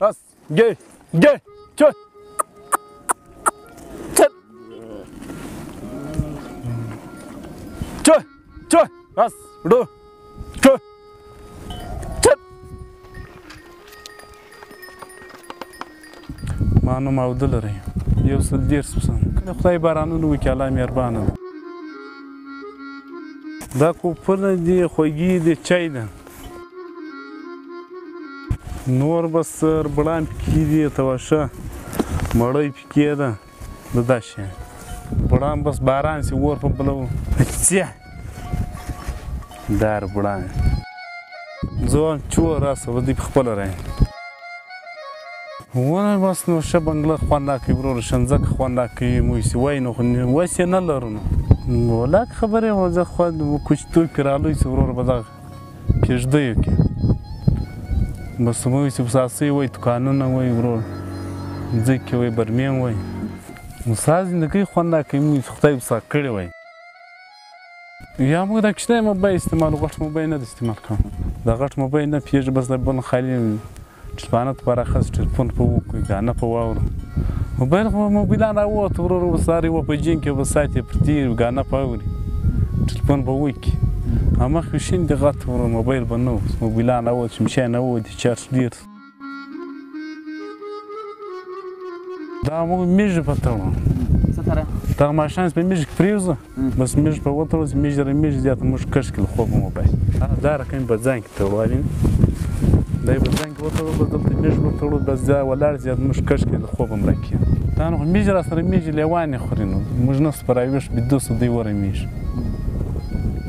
راست گه چه راست ډو ما نوم عبدالله رحیم 110 پسنه خدای بارانونه وکړي الله مهربانه ده دا کوپونه دي خوږې دي چای ده نور بس ربړان پکې دي تواشه مړۍ پکې ده د دا شی ربړان بس باران سي اور په بلو دا ربړان زه چوه راسه ودې په خپله رایم ونه بس نو ښه بنګله خوند راکوي وروره شنځکه خوند راکوي موسې وایي نو خو وس یې نه لرو نو ولاک خبرې وه زه خوند کوچتوب کې رالوی سي وروره په دغه پېژدیو کې بس موسې بساسۍ وایي دوکانونه وایي وروره ځکې وایي برمین وایي نو ستا زندګۍ خوند راکوي موسې خدای بسا کړې وایي یا موږ دا کوچنی موبایل استعمال غټ موبایل نه د استعمال کوم دا غټ موبایل نه پېژ بس د بل خالي چلپانه لپاره اخذ ټلیفون په وکړي ګانه په واورو موبایل خو موبیلان راووت وروره به سهار یې وه په جین کې به ساعت یې پرتې وي ګانه په اوري ټلیفون به وکړي هماغ یو شین دي غټ وروره موبایل به نه و موبیلان راووت شمشی نه ووتې چارج ډېر دا موږ میږي په تړو دغه ماښام په میږي کې پرېږدو بس میږ په وتړو چې میږ را میږ زیاته موږ کش کړي خوب موبایل دا رقم په ځان کې تړو دا یې په ځان کې وتړو بس دلته میږ ورتړو بس دا ولاړ زیات موږ کش کړي د خوب هم راکړي دا نو خو میږ را سره میږ لیوانې خوري نو موږ نسو په راویښ بیده سو دوی وره میږ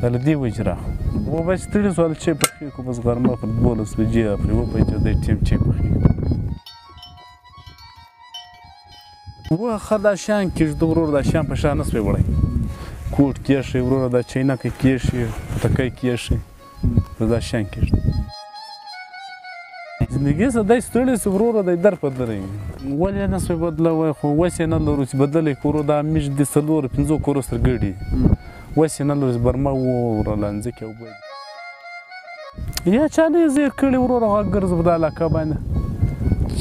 دا له دې وجې راغلو و به چې ستړي سو هله چای پخې کړو بس غرمه پر 12 بجې پرې وبجې دی ټیم چای پخې کړو وخه دا شیان کېږده وروره دا شیان په شا نه سوی وړی کوټ کېښی وروره دا چینکه کېښي پټکی کېښي دا شیان کېږده زندګي سه دی ستړی سو وروره دی در په دری ولې نه سوی بدلوی خو وس یې نه لرو چې بدلی کړو وروره دا میږ د 4-5 کورو سره ګډي وس یې نه لرو چې برمه ووره لانځکې اوبه یا چا نه یې زیر کړي وروره هغه ګرځو په دا علاقه باندې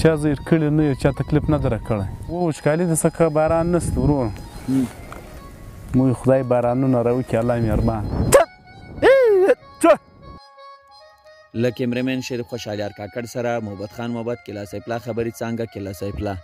چا زیر کړي نه یو چا تکلیف نه در کړی وچکالي د څخه باران نشته وروره موږ خدای بارانونه راوکړي الله مهربان له کیمرمین شریف خوشحالیار کاکړ سره محبت خان محبت کلا سیفلا خبرې څانګه کلا سیفلا